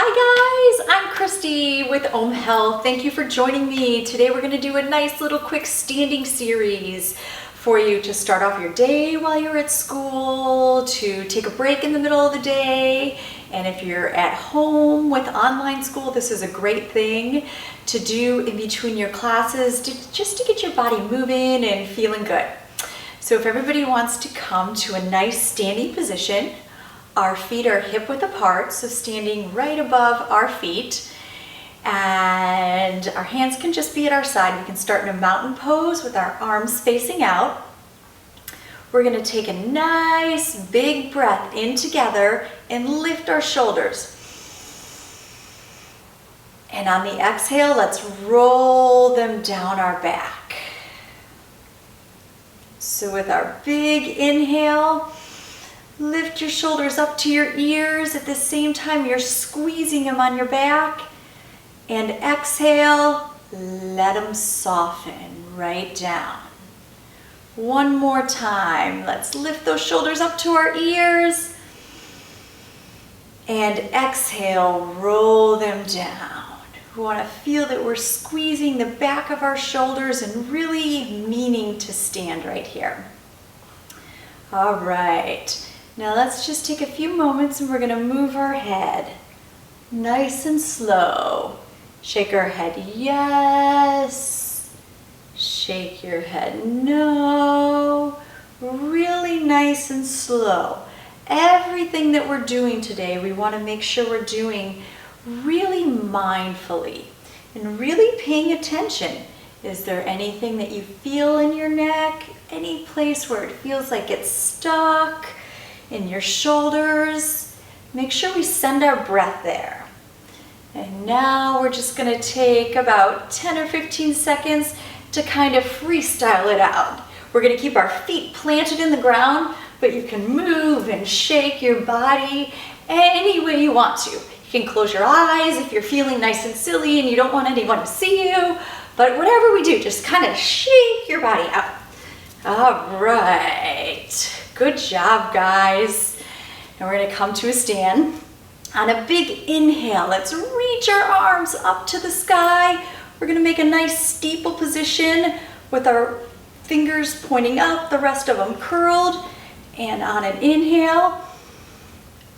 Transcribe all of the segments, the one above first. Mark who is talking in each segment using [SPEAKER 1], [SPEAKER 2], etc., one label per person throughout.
[SPEAKER 1] Hi guys, I'm Christy with Om Health. Thank you for joining me. Today we're going to do a nice little quick standing series for you to start off your day while you're at school, to take a break in the middle of the day, and if you're at home with online school, this is a great thing to do in between your classes just to get your body moving and feeling good. So if everybody wants to come to a nice standing position, our feet are hip width apart, so standing right above our feet, and our hands can just be at our side. We can start in a mountain pose with our arms facing out. We're going to take a nice big breath in together and lift our shoulders. And on the exhale, let's roll them down our back. So with our big inhale, lift your shoulders up to your ears. At the same time, you're squeezing them on your back. And exhale, let them soften right down. One more time. Let's lift those shoulders up to our ears. And exhale, roll them down. We want to feel that we're squeezing the back of our shoulders and really meaning to stand right here. All right. Now let's just take a few moments and we're going to move our head nice and slow. Shake our head yes, shake your head no, really nice and slow. Everything that we're doing today, we want to make sure we're doing really mindfully and really paying attention. Is there anything that you feel in your neck? Any place where it feels like it's stuck? In your shoulders? Make sure we send our breath there. And now we're just going to take about 10 or 15 seconds to kind of freestyle it out. We're going to keep our feet planted in the ground, but you can move and shake your body any way you want to. You can close your eyes if you're feeling nice and silly and you don't want anyone to see you, but whatever we do, just kind of shake your body out. All right. Good job, guys. And we're going to come to a stand. On a big inhale, let's reach our arms up to the sky. We're going to make a nice steeple position with our fingers pointing up, the rest of them curled. And on an inhale,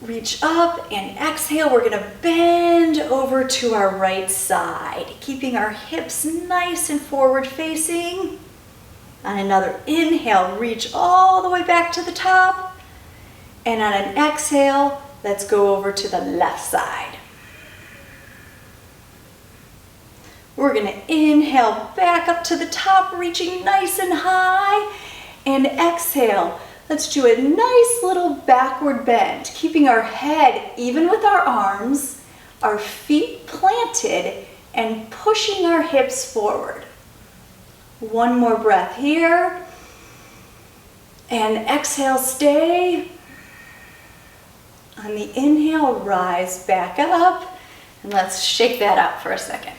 [SPEAKER 1] reach up, and exhale, we're going to bend over to our right side, keeping our hips nice and forward facing. On another inhale, reach all the way back to the top. And on an exhale, let's go over to the left side. We're going to inhale back up to the top, reaching nice and high. And exhale, let's do a nice little backward bend, keeping our head even with our arms, our feet planted, and pushing our hips forward. One more breath here. And exhale, stay. On the inhale, rise back up. And let's shake that up for a second.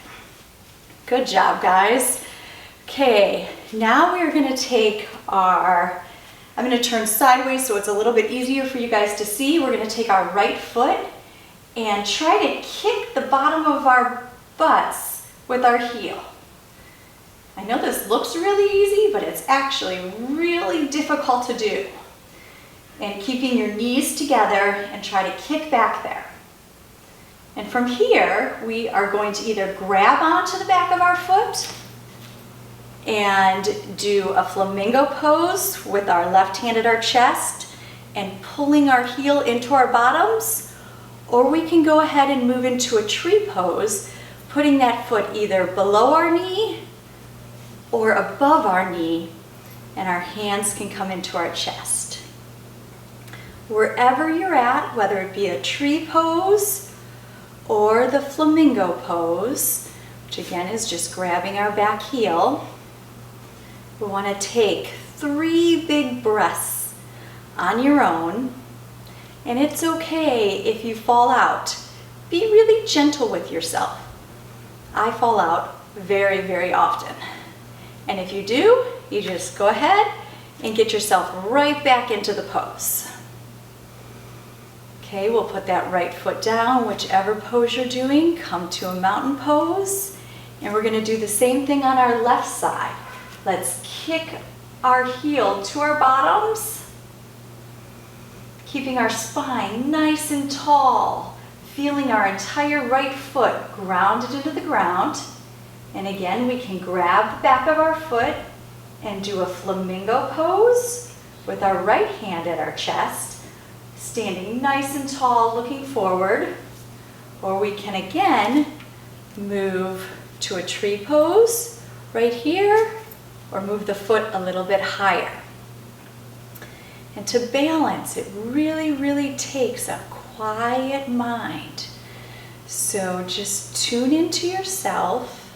[SPEAKER 1] Good job, guys. Okay, now we're going to take I'm going to turn sideways so it's a little bit easier for you guys to see. We're going to take our right foot and try to kick the bottom of our butts with our heel. I know this looks really easy, but it's actually really difficult to do. And keeping your knees together and try to kick back there. And from here, we are going to either grab onto the back of our foot and do a flamingo pose with our left hand at our chest and pulling our heel into our bottoms, or we can go ahead and move into a tree pose, putting that foot either below our knee or above our knee, and our hands can come into our chest. Wherever you're at, whether it be a tree pose or the flamingo pose, which again is just grabbing our back heel, we want to take 3 big breaths on your own, and it's okay if you fall out. Be really gentle with yourself. I fall out very, very often. And if you do, you just go ahead and get yourself right back into the pose. Okay, we'll put that right foot down, whichever pose you're doing. Come to a mountain pose. And we're gonna do the same thing on our left side. Let's kick our heel to our bottoms, keeping our spine nice and tall, feeling our entire right foot grounded into the ground. And again, we can grab the back of our foot and do a flamingo pose with our right hand at our chest, standing nice and tall, looking forward. Or we can again move to a tree pose right here, or move the foot a little bit higher. And to balance, it really takes a quiet mind. So just tune into yourself,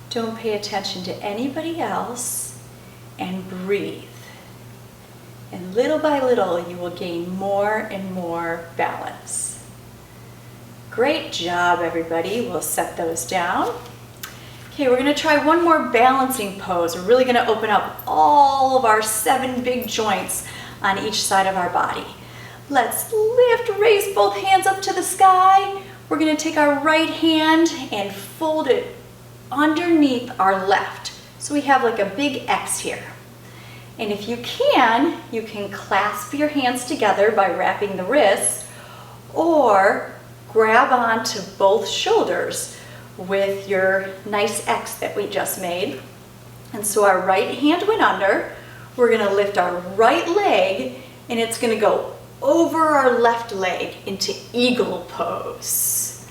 [SPEAKER 1] don't pay attention to anybody else, and breathe. And little by little, you will gain more and more balance. Great job, everybody. We'll set those down. Okay, we're gonna try one more balancing pose. We're really gonna open up all of our 7 big joints on each side of our body. Let's lift, raise both hands up to the sky. We're gonna take our right hand and fold it underneath our left. So we have like a big X here. And if you can clasp your hands together by wrapping the wrists, or grab onto both shoulders with your nice X that we just made. And so our right hand went under. We're gonna lift our right leg, and it's gonna go over our left leg into eagle pose.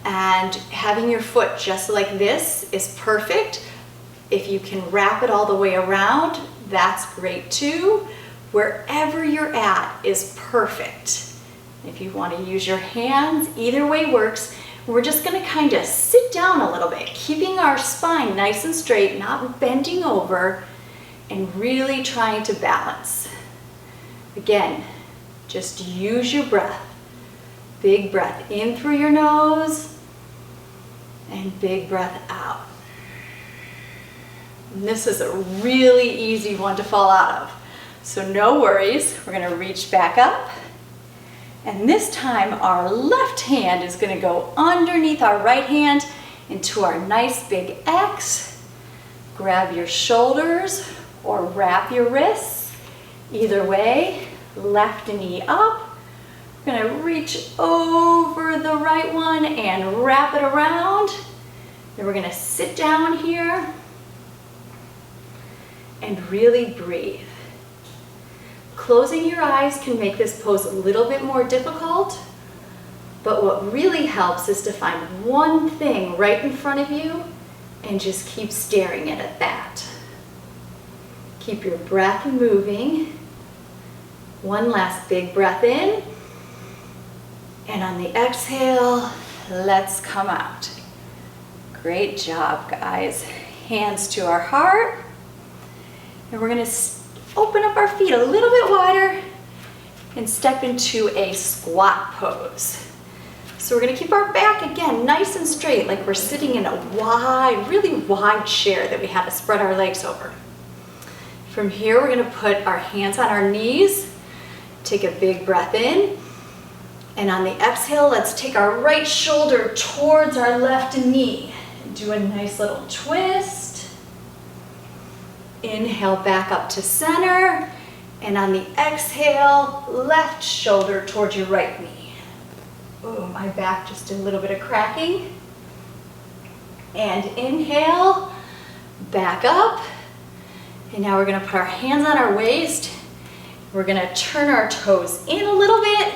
[SPEAKER 1] And having your foot just like this is perfect. If you can wrap it all the way around, that's great too. Wherever you're at is perfect. If you want to use your hands, either way works. We're just going to kind of sit down a little bit, keeping our spine nice and straight, not bending over, and really trying to balance. Again, just use your breath. Big breath in through your nose, and big breath out. And this is a really easy one to fall out of. So no worries, we're gonna reach back up. And this time our left hand is gonna go underneath our right hand into our nice big X. Grab your shoulders or wrap your wrists. Either way, left knee up. We're gonna reach over the right one and wrap it around. Then we're gonna sit down here and really breathe. Closing your eyes can make this pose a little bit more difficult, but what really helps is to find one thing right in front of you and just keep staring at that. Keep your breath moving. One last big breath in, and on the exhale, let's come out. Great job, guys. Hands to our heart. And we're gonna open up our feet a little bit wider and step into a squat pose. So we're gonna keep our back, again, nice and straight, like we're sitting in a wide, really wide chair that we had to spread our legs over. From here, we're gonna put our hands on our knees, take a big breath in, and on the exhale, let's take our right shoulder towards our left knee. Do a nice little twist. Inhale back up to center, and on the exhale, left shoulder towards your right knee. Oh, my back just did a little bit of cracking. And inhale, back up. And now we're gonna put our hands on our waist. We're gonna turn our toes in a little bit,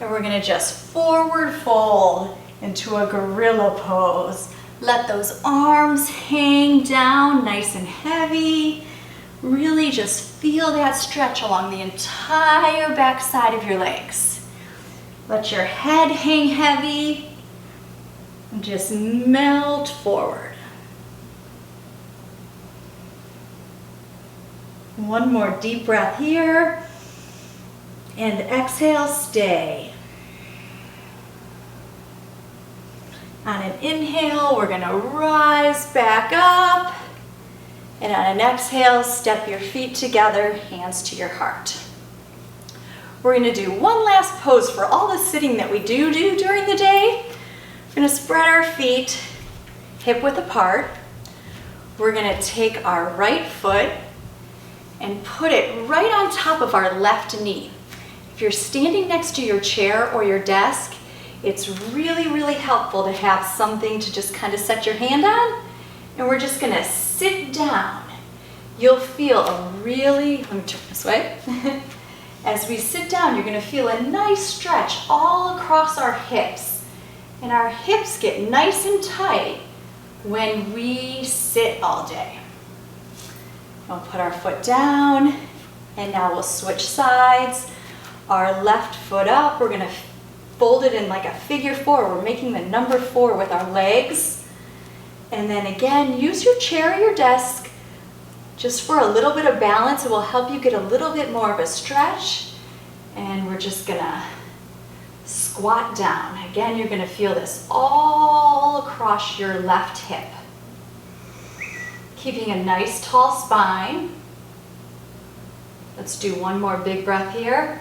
[SPEAKER 1] and we're gonna just forward fold into a gorilla pose. Let those arms hang down nice and heavy. Really just feel that stretch along the entire back side of your legs. Let your head hang heavy and just melt forward. One more deep breath here, and exhale, stay. On an inhale, we're gonna rise back up. And on an exhale, step your feet together, hands to your heart. We're gonna do one last pose for all the sitting that we do during the day. We're gonna spread our feet hip width apart. We're gonna take our right foot and put it right on top of our left knee. If you're standing next to your chair or your desk, it's really, really helpful to have something to just kind of set your hand on. And we're just gonna sit down. You'll feel a really, let me turn this way. As we sit down, you're gonna feel a nice stretch all across our hips. And our hips get nice and tight when we sit all day. We'll put our foot down, and now we'll switch sides. Our left foot up, we're gonna fold it in like a figure four. We're making the number 4 with our legs. And then again, use your chair or your desk just for a little bit of balance. It will help you get a little bit more of a stretch. And we're just gonna squat down. Again, you're gonna feel this all across your left hip. Keeping a nice tall spine. Let's do one more big breath here.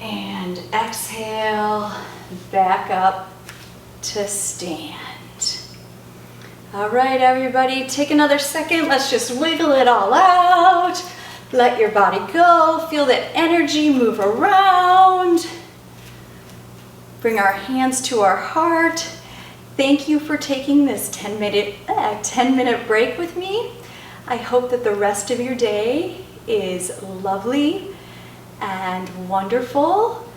[SPEAKER 1] And exhale, back up to stand. All right, everybody, take another second. Let's just wiggle it all out. Let your body go. Feel that energy move around. Bring our hands to our heart. Thank you for taking this 10-minute break with me. I hope that the rest of your day is lovely and wonderful.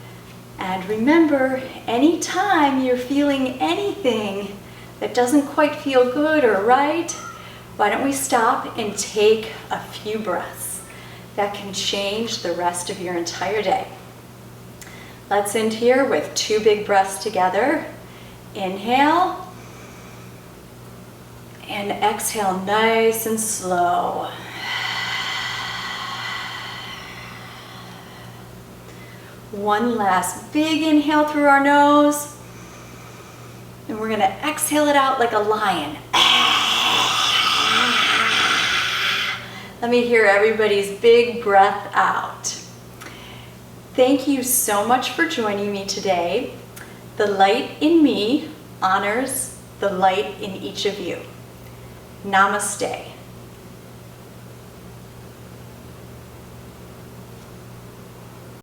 [SPEAKER 1] And remember, anytime you're feeling anything that doesn't quite feel good or right, why don't we stop and take a few breaths? That can change the rest of your entire day. Let's end here with 2 big breaths together. Inhale and exhale nice and slow. One last big inhale through our nose. And we're gonna exhale it out like a lion. Let me hear everybody's big breath out. Thank you so much for joining me today. The light in me honors the light in each of you. Namaste.